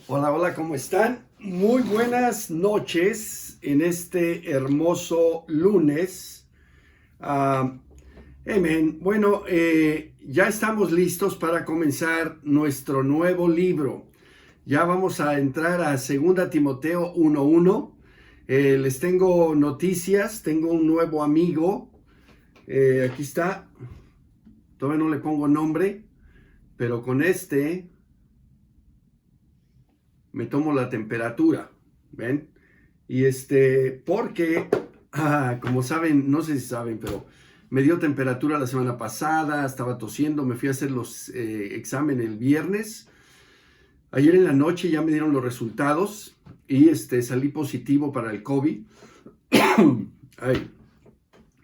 Hola, hola, ¿cómo están? Muy buenas noches en este hermoso lunes. Ah, Amén. Bueno, ya estamos listos para comenzar nuestro nuevo libro. Ya vamos a entrar a 2 Timoteo 1:1. Les tengo noticias, tengo un nuevo amigo. Aquí está. Todavía no le pongo nombre, pero con este me tomo la temperatura. ¿Ven? Y porque, como saben, no sé si saben, pero me dio temperatura la semana pasada, estaba tosiendo, me fui a hacer los exámenes el viernes. Ayer en la noche ya me dieron los resultados y salí positivo para el COVID. Ay,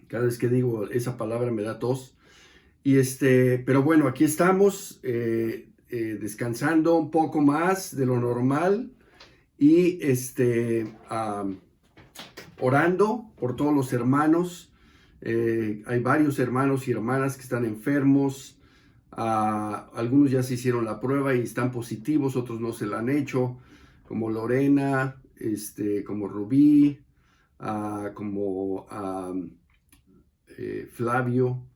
cada vez que digo esa palabra me da tos. Y pero bueno, aquí estamos descansando un poco más de lo normal y orando por todos los hermanos. Hay varios hermanos y hermanas que están enfermos. Algunos ya se hicieron la prueba y están positivos, otros no se la han hecho, como Lorena, como Rubí, como Flavio,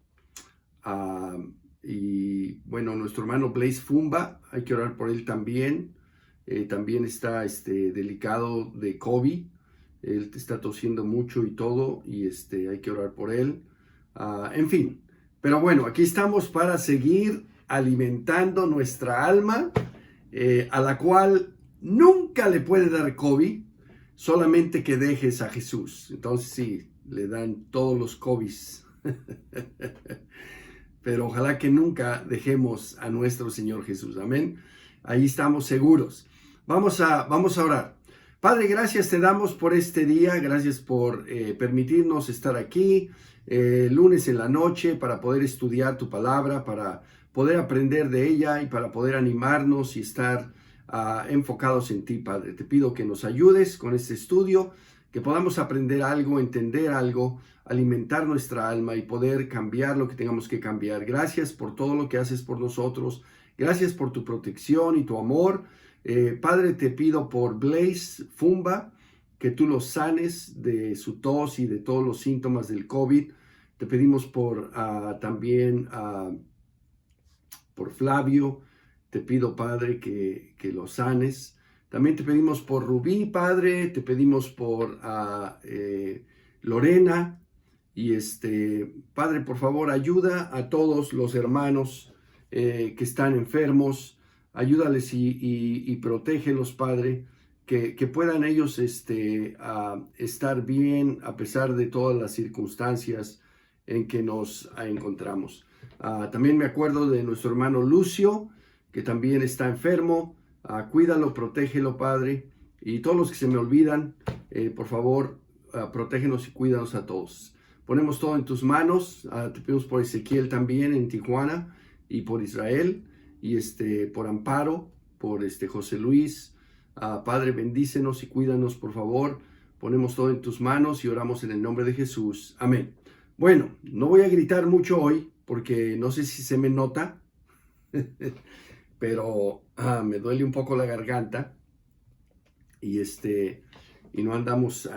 y bueno, nuestro hermano Blaze Fumba, hay que orar por él también. También está delicado de COVID. Él está tosiendo mucho y todo, y hay que orar por él. En fin, pero bueno, aquí estamos para seguir alimentando nuestra alma, a la cual nunca le puede dar COVID, solamente que dejes a Jesús. Entonces sí, le dan todos los COVIDs. Pero ojalá que nunca dejemos a nuestro Señor Jesús. Amén. Ahí estamos seguros. Vamos a orar. Padre, gracias te damos por este día. Gracias por permitirnos estar aquí lunes en la noche para poder estudiar tu palabra, para poder aprender de ella y para poder animarnos y estar enfocados en ti, Padre. Te pido que nos ayudes con este estudio, que podamos aprender algo, entender algo, alimentar nuestra alma y poder cambiar lo que tengamos que cambiar. Gracias por todo lo que haces por nosotros. Gracias por tu protección y tu amor. Padre, te pido por Blaze Fumba, que tú lo sanes de su tos y de todos los síntomas del COVID. Te pedimos por también por Flavio. Te pido, Padre, que lo sanes. También te pedimos por Rubí, Padre. Te pedimos por Lorena. Y Padre, por favor, ayuda a todos los hermanos que están enfermos. Ayúdales y protégelos, Padre. Que puedan ellos estar bien a pesar de todas las circunstancias en que nos encontramos. También me acuerdo de nuestro hermano Lucio, que también está enfermo. Cuídalo, protégelo, Padre. Y todos los que se me olvidan, por favor, protégenos y cuídanos a todos. Ponemos todo en tus manos. Te pedimos por Ezequiel también en Tijuana y por Israel y por Amparo, por José Luis. Padre, bendícenos y cuídanos, por favor. Ponemos todo en tus manos y oramos en el nombre de Jesús. Amén. Bueno, no voy a gritar mucho hoy porque no sé si se me nota, pero me duele un poco la garganta y y no andamos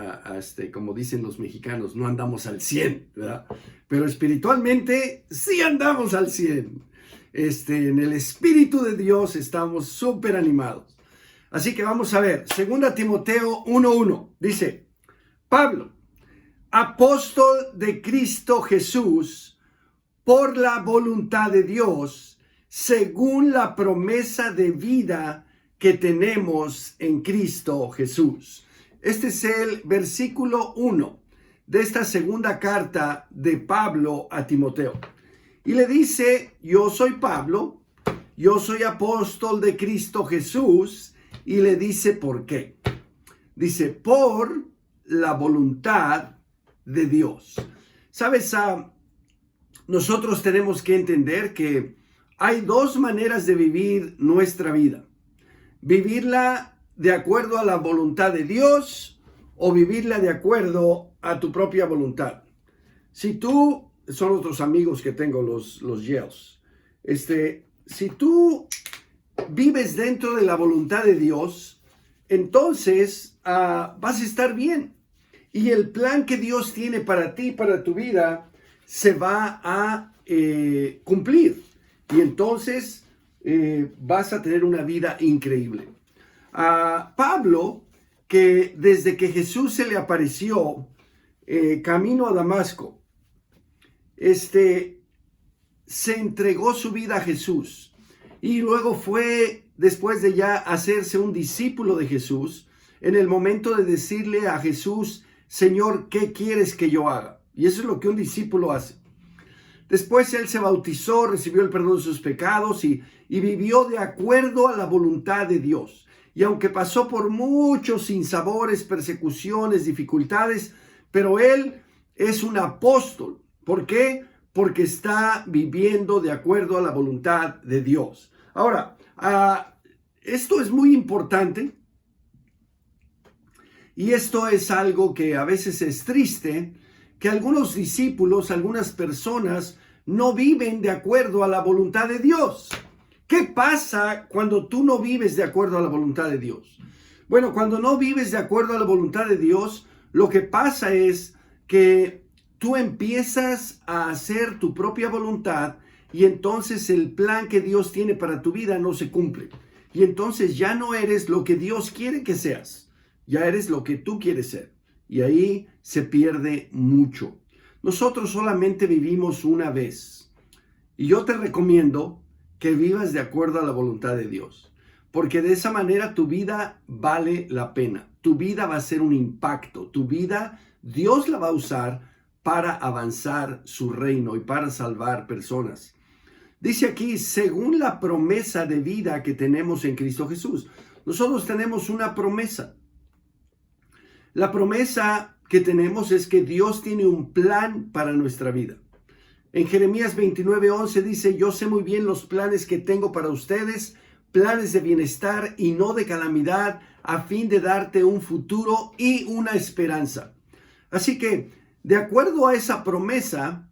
como dicen los mexicanos, no andamos al 100, ¿verdad? Pero espiritualmente sí andamos al 100. En el Espíritu de Dios estamos súper animados. Así que vamos a ver, 2 Timoteo 1:1, dice, Pablo, apóstol de Cristo Jesús, por la voluntad de Dios, según la promesa de vida que tenemos en Cristo Jesús. Este es el versículo 1 de esta segunda carta de Pablo a Timoteo. Y le dice, yo soy Pablo, yo soy apóstol de Cristo Jesús, y le dice por qué. Dice, por la voluntad de Dios. ¿Sabes? Nosotros tenemos que entender que hay dos maneras de vivir nuestra vida. Vivirla de acuerdo a la voluntad de Dios o vivirla de acuerdo a tu propia voluntad. Si tú, son otros amigos que tengo, los Yells, si tú vives dentro de la voluntad de Dios, entonces vas a estar bien. Y el plan que Dios tiene para ti, para tu vida, se va a cumplir. Y entonces vas a tener una vida increíble. Pablo, que desde que Jesús se le apareció camino a Damasco, se entregó su vida a Jesús. Y luego fue, después de ya hacerse un discípulo de Jesús, en el momento de decirle a Jesús, Señor, ¿qué quieres que yo haga? Y eso es lo que un discípulo hace. Después él se bautizó, recibió el perdón de sus pecados y vivió de acuerdo a la voluntad de Dios. Y aunque pasó por muchos sinsabores, persecuciones, dificultades, pero él es un apóstol. ¿Por qué? Porque está viviendo de acuerdo a la voluntad de Dios. Ahora, esto es muy importante y esto es algo que a veces es triste, que algunos discípulos, algunas personas no viven de acuerdo a la voluntad de Dios. ¿Qué pasa cuando tú no vives de acuerdo a la voluntad de Dios? Bueno, cuando no vives de acuerdo a la voluntad de Dios, lo que pasa es que tú empiezas a hacer tu propia voluntad y entonces el plan que Dios tiene para tu vida no se cumple. Y entonces ya no eres lo que Dios quiere que seas, ya eres lo que tú quieres ser. Y ahí se pierde mucho. Nosotros solamente vivimos una vez. Y yo te recomiendo que vivas de acuerdo a la voluntad de Dios. Porque de esa manera tu vida vale la pena. Tu vida va a ser un impacto. Tu vida, Dios la va a usar para avanzar su reino y para salvar personas. Dice aquí, según la promesa de vida que tenemos en Cristo Jesús. Nosotros tenemos una promesa. La promesa que tenemos es que Dios tiene un plan para nuestra vida. En Jeremías 29:11 dice, yo sé muy bien los planes que tengo para ustedes, planes de bienestar y no de calamidad, a fin de darte un futuro y una esperanza. Así que, de acuerdo a esa promesa,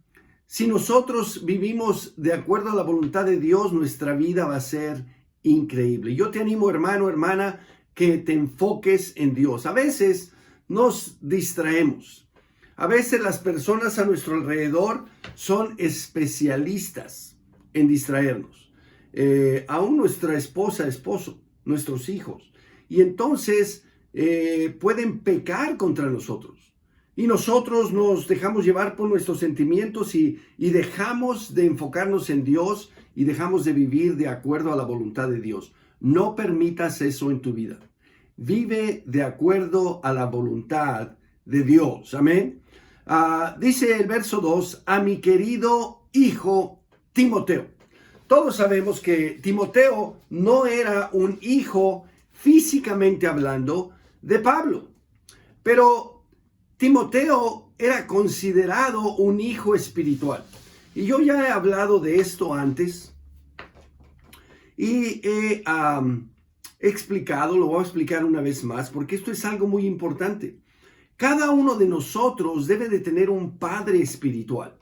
si nosotros vivimos de acuerdo a la voluntad de Dios, nuestra vida va a ser increíble. Yo te animo, hermano, hermana, que te enfoques en Dios. A veces nos distraemos. A veces las personas a nuestro alrededor son especialistas en distraernos. Aún nuestra esposa, esposo, nuestros hijos. Y entonces pueden pecar contra nosotros. Y nosotros nos dejamos llevar por nuestros sentimientos y dejamos de enfocarnos en Dios y dejamos de vivir de acuerdo a la voluntad de Dios. No permitas eso en tu vida. Vive de acuerdo a la voluntad de Dios. Amén. Dice el verso 2, a mi querido hijo Timoteo. Todos sabemos que Timoteo no era un hijo físicamente hablando de Pablo, pero Timoteo era considerado un hijo espiritual. Y yo ya he hablado de esto antes y he explicado, lo voy a explicar una vez más, porque esto es algo muy importante. Cada uno de nosotros debe de tener un padre espiritual.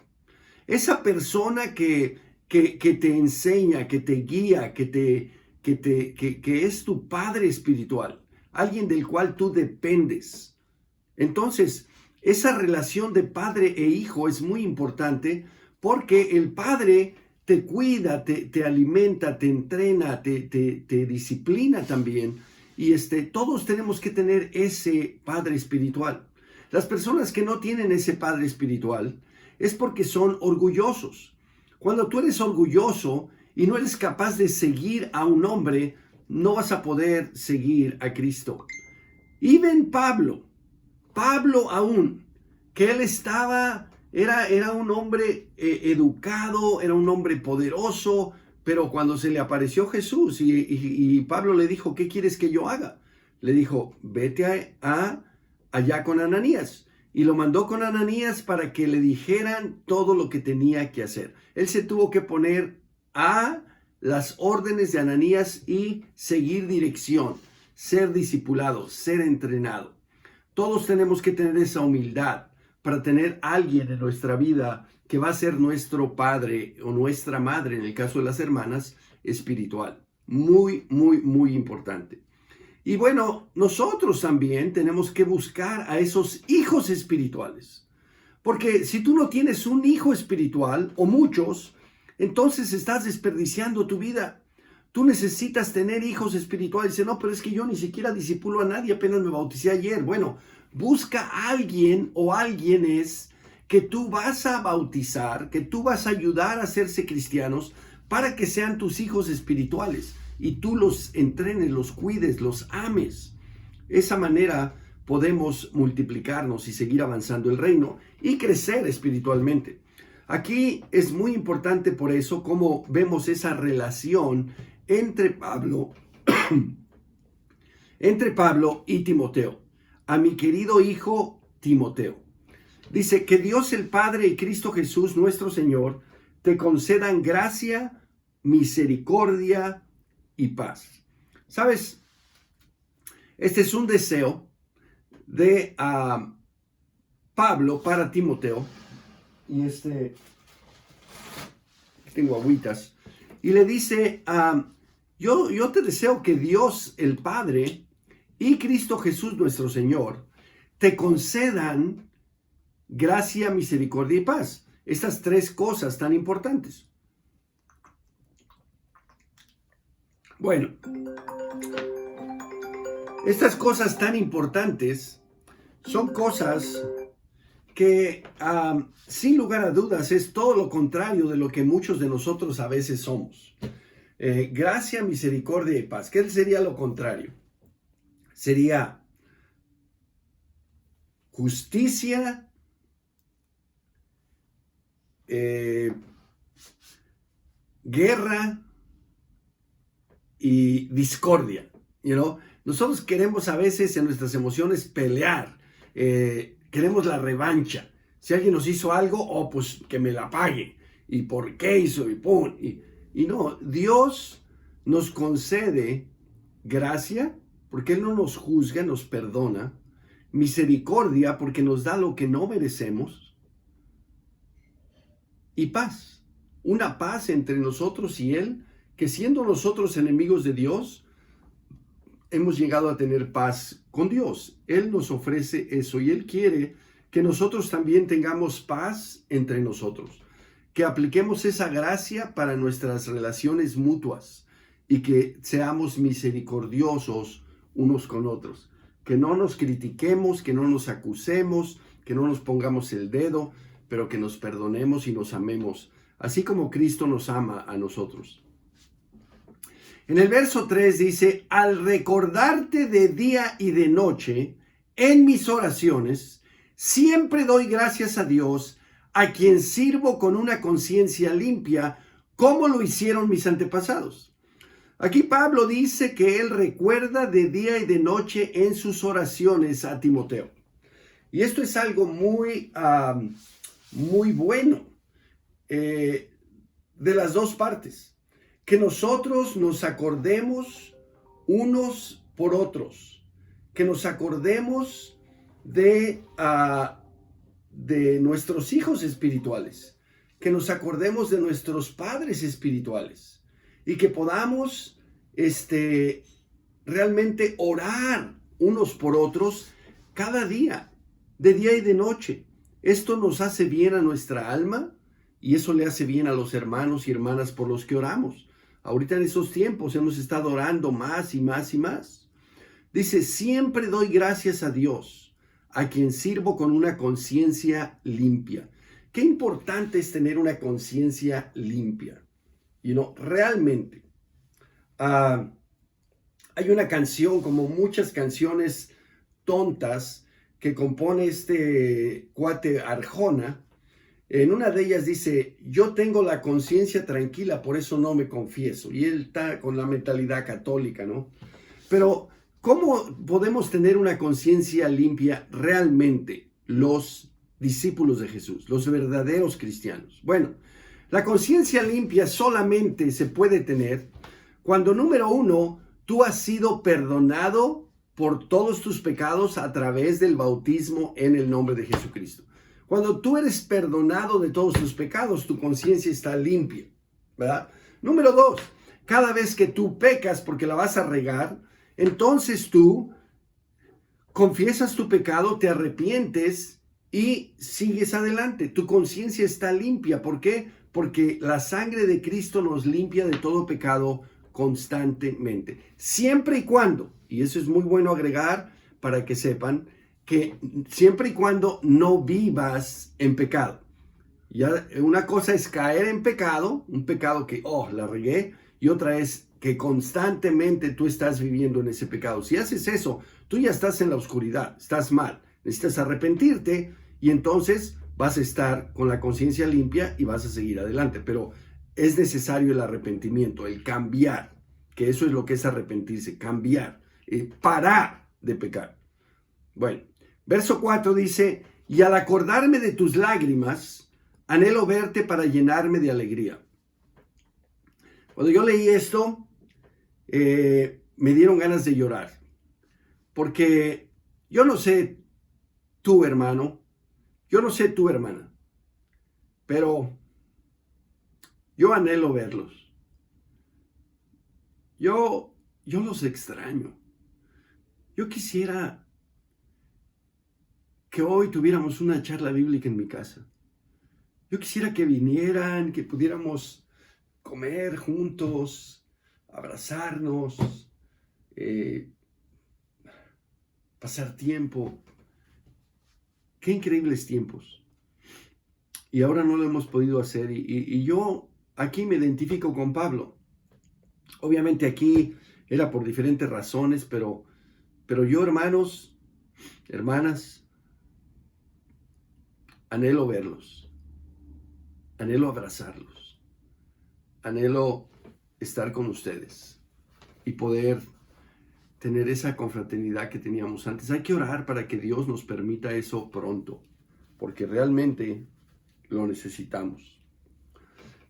Esa persona que te enseña, que te guía, que es tu padre espiritual. Alguien del cual tú dependes. Entonces, esa relación de padre e hijo es muy importante porque el padre te cuida, te alimenta, te entrena, te disciplina también. Y todos tenemos que tener ese padre espiritual. Las personas que no tienen ese padre espiritual es porque son orgullosos. Cuando tú eres orgulloso y no eres capaz de seguir a un hombre, no vas a poder seguir a Cristo. Y ven Pablo aún, que él era un hombre educado, era un hombre poderoso, pero cuando se le apareció Jesús y Pablo le dijo, ¿qué quieres que yo haga? Le dijo, vete allá con Ananías. Y lo mandó con Ananías para que le dijeran todo lo que tenía que hacer. Él se tuvo que poner a las órdenes de Ananías y seguir dirección, ser discipulado, ser entrenado. Todos tenemos que tener esa humildad para tener a alguien en nuestra vida que va a ser nuestro padre o nuestra madre, en el caso de las hermanas, espiritual. Muy, muy, muy importante. Y bueno, nosotros también tenemos que buscar a esos hijos espirituales. Porque si tú no tienes un hijo espiritual, o muchos, entonces estás desperdiciando tu vida. Tú necesitas tener hijos espirituales. Dice, no, pero es que yo ni siquiera discipulo a nadie, apenas me bauticé ayer. Bueno, busca a alguien o alguienes que tú vas a bautizar, que tú vas a ayudar a hacerse cristianos para que sean tus hijos espirituales y tú los entrenes, los cuides, los ames. De esa manera podemos multiplicarnos y seguir avanzando el reino y crecer espiritualmente. Aquí es muy importante por eso cómo vemos esa relación entre Pablo y Timoteo. A mi querido hijo Timoteo. Dice que Dios el Padre y Cristo Jesús nuestro Señor te concedan gracia, misericordia y paz. ¿Sabes? Este es un deseo de Pablo para Timoteo. Y tengo agüitas. Y le dice, yo te deseo que Dios el Padre y Cristo Jesús nuestro Señor te concedan gracia, misericordia y paz. Estas tres cosas tan importantes. Bueno, estas cosas tan importantes son cosas que sin lugar a dudas es todo lo contrario de lo que muchos de nosotros a veces somos. Gracia, misericordia y paz. ¿Qué sería lo contrario? Sería justicia, guerra y discordia. Nosotros queremos a veces en nuestras emociones pelear, queremos la revancha. Si alguien nos hizo algo, pues que me la pague. ¿Y por qué hizo? Y pum. Y no, Dios nos concede gracia porque Él no nos juzga, nos perdona. Misericordia porque nos da lo que no merecemos. Y paz. Una paz entre nosotros y Él, que siendo nosotros enemigos de Dios, hemos llegado a tener paz con Dios. Él nos ofrece eso y Él quiere que nosotros también tengamos paz entre nosotros, que apliquemos esa gracia para nuestras relaciones mutuas y que seamos misericordiosos unos con otros, que no nos critiquemos, que no nos acusemos, que no nos pongamos el dedo, pero que nos perdonemos y nos amemos, así como Cristo nos ama a nosotros. En el verso 3 dice, al recordarte de día y de noche en mis oraciones, siempre doy gracias a Dios, a quien sirvo con una conciencia limpia, como lo hicieron mis antepasados. Aquí Pablo dice que él recuerda de día y de noche en sus oraciones a Timoteo. Y esto es algo muy bueno de las dos partes. Que nosotros nos acordemos unos por otros, que nos acordemos de nuestros hijos espirituales, que nos acordemos de nuestros padres espirituales y que podamos realmente orar unos por otros cada día, de día y de noche. Esto nos hace bien a nuestra alma y eso le hace bien a los hermanos y hermanas por los que oramos. Ahorita en esos tiempos hemos estado orando más y más y más. Dice, siempre doy gracias a Dios, a quien sirvo con una conciencia limpia. Qué importante es tener una conciencia limpia. Realmente. Hay una canción, como muchas canciones tontas, que compone este cuate Arjona. En una de ellas dice, yo tengo la conciencia tranquila, por eso no me confieso. Y él está con la mentalidad católica, ¿no? Pero, ¿cómo podemos tener una conciencia limpia realmente los discípulos de Jesús, los verdaderos cristianos? Bueno, la conciencia limpia solamente se puede tener cuando, número uno, tú has sido perdonado por todos tus pecados a través del bautismo en el nombre de Jesucristo. Cuando tú eres perdonado de todos tus pecados, tu conciencia está limpia, ¿verdad? Número dos, cada vez que tú pecas porque la vas a regar, entonces tú confiesas tu pecado, te arrepientes y sigues adelante. Tu conciencia está limpia. ¿Por qué? Porque la sangre de Cristo nos limpia de todo pecado constantemente. Siempre y cuando, y eso es muy bueno agregar para que sepan, que siempre y cuando no vivas en pecado. Ya una cosa es caer en pecado, un pecado que, la regué, y otra es que constantemente tú estás viviendo en ese pecado. Si haces eso, tú ya estás en la oscuridad, estás mal, necesitas arrepentirte y entonces vas a estar con la conciencia limpia y vas a seguir adelante. Pero es necesario el arrepentimiento, el cambiar, que eso es lo que es arrepentirse, cambiar, parar de pecar. Bueno, verso 4 dice, y al acordarme de tus lágrimas, anhelo verte para llenarme de alegría. Cuando yo leí esto, me dieron ganas de llorar. Porque yo no sé tú, hermano, yo no sé tú, hermana, pero yo anhelo verlos. Yo los extraño. Yo quisiera que hoy tuviéramos una charla bíblica en mi casa. Yo quisiera que vinieran, que pudiéramos comer juntos, abrazarnos, pasar tiempo. Qué increíbles tiempos. Y ahora no lo hemos podido hacer. Y yo aquí me identifico con Pablo. Obviamente aquí era por diferentes razones, pero yo, hermanos, hermanas, anhelo verlos. Anhelo abrazarlos. Anhelo estar con ustedes y poder tener esa confraternidad que teníamos antes. Hay que orar para que Dios nos permita eso pronto, porque realmente lo necesitamos.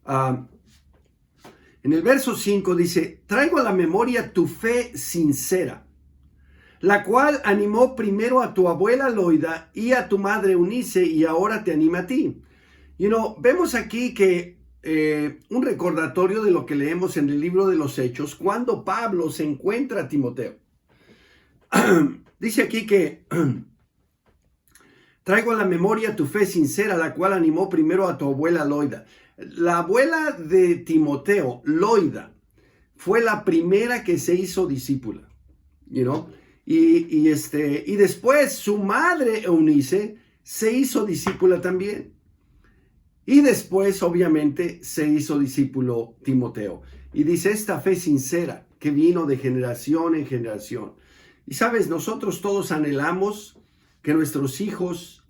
En el verso 5 dice, traigo a la memoria tu fe sincera, la cual animó primero a tu abuela Loida y a tu madre Eunice y ahora te anima a ti. Vemos aquí que un recordatorio de lo que leemos en el libro de los Hechos, cuando Pablo se encuentra a Timoteo. Dice aquí que traigo a la memoria tu fe sincera, la cual animó primero a tu abuela Loida. La abuela de Timoteo, Loida, fue la primera que se hizo discípula, y después su madre Eunice se hizo discípula también. Y después, obviamente, se hizo discípulo Timoteo. Y dice, esta fe sincera que vino de generación en generación. Y sabes, nosotros todos anhelamos que nuestros hijos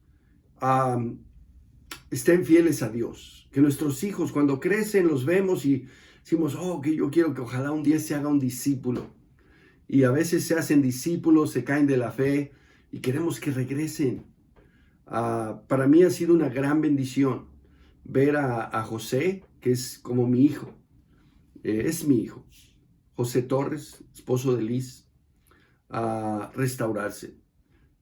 estén fieles a Dios. Que nuestros hijos, cuando crecen, los vemos y decimos, que yo quiero que ojalá un día se haga un discípulo. Y a veces se hacen discípulos, se caen de la fe y queremos que regresen. Para mí ha sido una gran bendición ver a José, que es como mi hijo, es mi hijo, José Torres, esposo de Liz, restaurarse.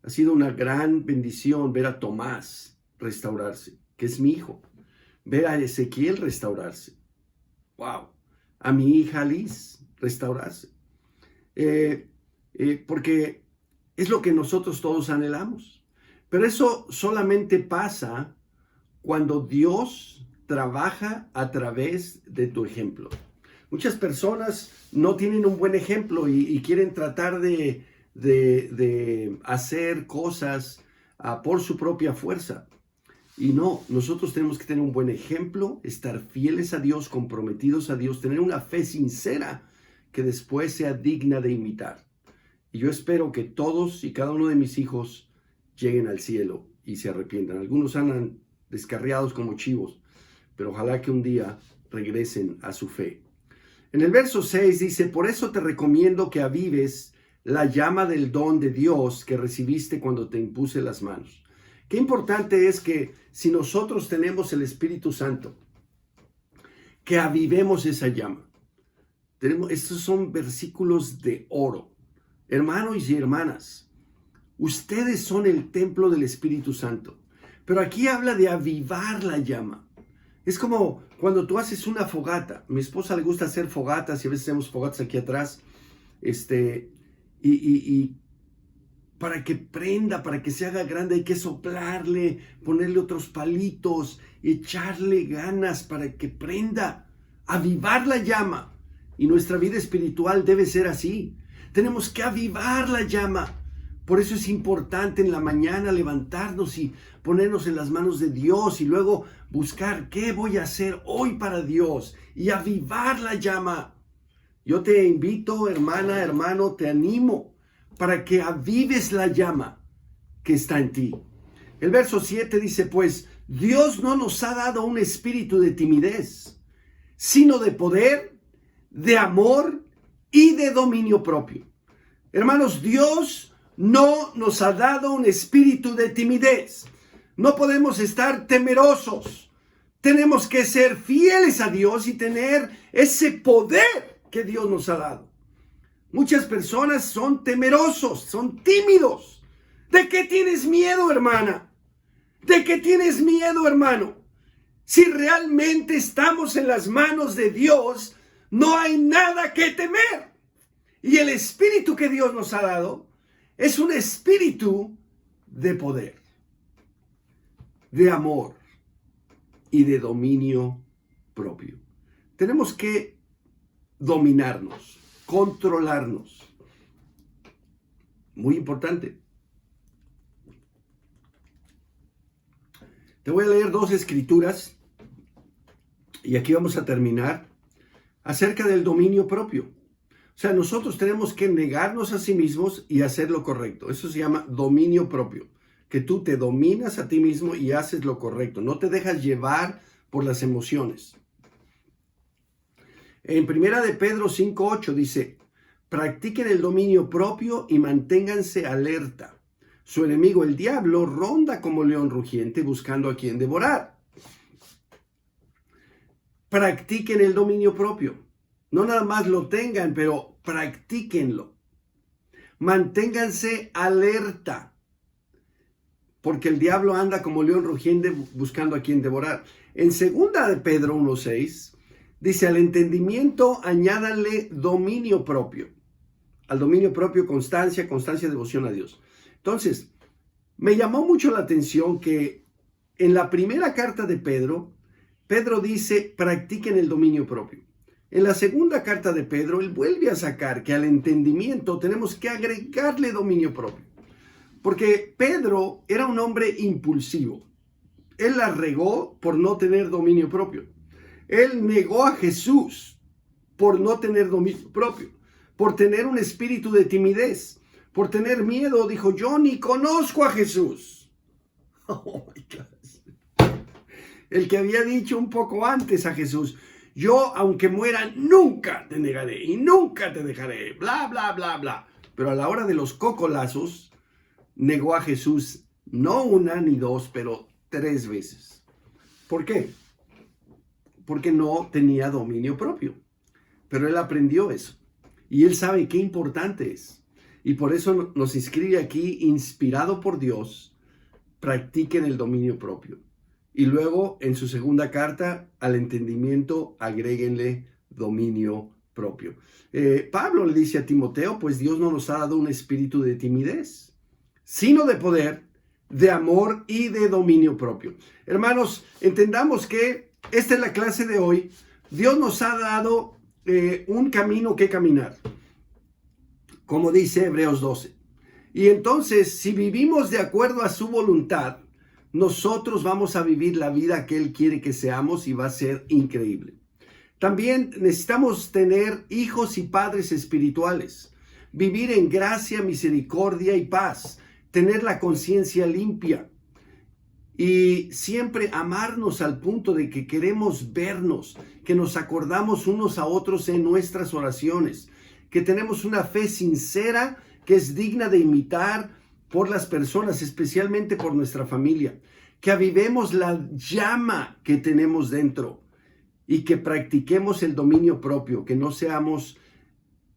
Ha sido una gran bendición ver a Tomás restaurarse, que es mi hijo, ver a Ezequiel restaurarse. ¡Wow! A mi hija Liz restaurarse. Porque es lo que nosotros todos anhelamos. Pero eso solamente pasa cuando Dios trabaja a través de tu ejemplo. Muchas personas no tienen un buen ejemplo y quieren tratar de hacer cosas por su propia fuerza. Y no, nosotros tenemos que tener un buen ejemplo, estar fieles a Dios, comprometidos a Dios, tener una fe sincera que después sea digna de imitar. Y yo espero que todos y cada uno de mis hijos lleguen al cielo y se arrepientan. Algunos andan descarriados como chivos, pero ojalá que un día regresen a su fe. En el verso 6 dice, por eso te recomiendo que avives la llama del don de Dios que recibiste cuando te impuse las manos. Qué importante es que si nosotros tenemos el Espíritu Santo, que avivemos esa llama. Estos son versículos de oro. Hermanos y hermanas, ustedes son el templo del Espíritu Santo. Pero aquí habla de avivar la llama. Es como cuando tú haces una fogata. Mi esposa le gusta hacer fogatas y a veces hacemos fogatas aquí atrás. Y para que prenda, para que se haga grande, hay que soplarle, ponerle otros palitos, echarle ganas para que prenda, avivar la llama. Y nuestra vida espiritual debe ser así. Tenemos que avivar la llama. Por eso es importante en la mañana levantarnos y ponernos en las manos de Dios y luego buscar qué voy a hacer hoy para Dios y avivar la llama. Yo te invito, hermana, hermano, te animo para que avives la llama que está en ti. El verso 7 dice, pues Dios no nos ha dado un espíritu de timidez, sino de poder, de amor y de dominio propio. Hermanos, Dios no nos ha dado un espíritu de timidez. No podemos estar temerosos. Tenemos que ser fieles a Dios y tener ese poder que Dios nos ha dado. Muchas personas son temerosos, son tímidos. ¿De qué tienes miedo, hermana? ¿De qué tienes miedo, hermano? Si realmente estamos en las manos de Dios, no hay nada que temer. Y el espíritu que Dios nos ha dado es un espíritu de poder, de amor y de dominio propio. Tenemos que dominarnos, controlarnos. Muy importante. Te voy a leer 2 escrituras y aquí vamos a terminar acerca del dominio propio. O sea, nosotros tenemos que negarnos a sí mismos y hacer lo correcto. Eso se llama dominio propio. Que tú te dominas a ti mismo y haces lo correcto. No te dejas llevar por las emociones. En 1 de Pedro 5:8 dice, practiquen el dominio propio y manténganse alerta. Su enemigo, el diablo, ronda como león rugiente buscando a quien devorar. Practiquen el dominio propio. No nada más lo tengan, pero practíquenlo. Manténganse alerta, porque el diablo anda como león rugiente buscando a quien devorar. En 2 de Pedro 1:6 dice, al entendimiento añádanle dominio propio. Al dominio propio constancia, devoción a Dios. Entonces, me llamó mucho la atención que en la primera carta de Pedro dice, practiquen el dominio propio. En la segunda carta de Pedro, él vuelve a sacar que al entendimiento tenemos que agregarle dominio propio. Porque Pedro era un hombre impulsivo. Él la regó por no tener dominio propio. Él negó a Jesús por no tener dominio propio, por tener un espíritu de timidez, por tener miedo. Dijo, yo ni conozco a Jesús. Oh my God. El que había dicho un poco antes a Jesús, yo aunque muera nunca te negaré y nunca te dejaré, bla, bla, bla, bla. Pero a la hora de los cocolazos, negó a Jesús no 1 ni 2, pero 3 veces. ¿Por qué? Porque no tenía dominio propio. Pero él aprendió eso. Y él sabe qué importante es. Y por eso nos inscribe aquí, inspirado por Dios, practiquen el dominio propio. Y luego, en su segunda carta, al entendimiento, agréguenle dominio propio. Pablo le dice a Timoteo, pues Dios no nos ha dado un espíritu de timidez, sino de poder, de amor y de dominio propio. Hermanos, entendamos que esta es la clase de hoy. Dios nos ha dado un camino que caminar, como dice Hebreos 12. Y entonces, si vivimos de acuerdo a su voluntad, nosotros vamos a vivir la vida que Él quiere que seamos y va a ser increíble. También necesitamos tener hijos y padres espirituales, vivir en gracia, misericordia y paz, tener la conciencia limpia y siempre amarnos al punto de que queremos vernos, que nos acordamos unos a otros en nuestras oraciones, que tenemos una fe sincera que es digna de imitar por las personas, especialmente por nuestra familia, que avivemos la llama que tenemos dentro y que practiquemos el dominio propio, que no seamos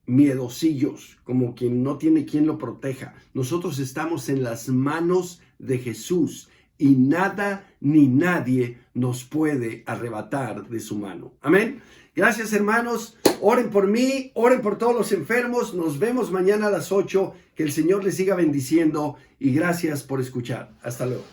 miedosillos, como quien no tiene quien lo proteja. Nosotros estamos en las manos de Jesús. y nada ni nadie nos puede arrebatar de su mano. Amén. Gracias, hermanos. Oren por mí, oren por todos los enfermos. Nos vemos mañana a las 8. Que el Señor les siga bendiciendo y gracias por escuchar. Hasta luego.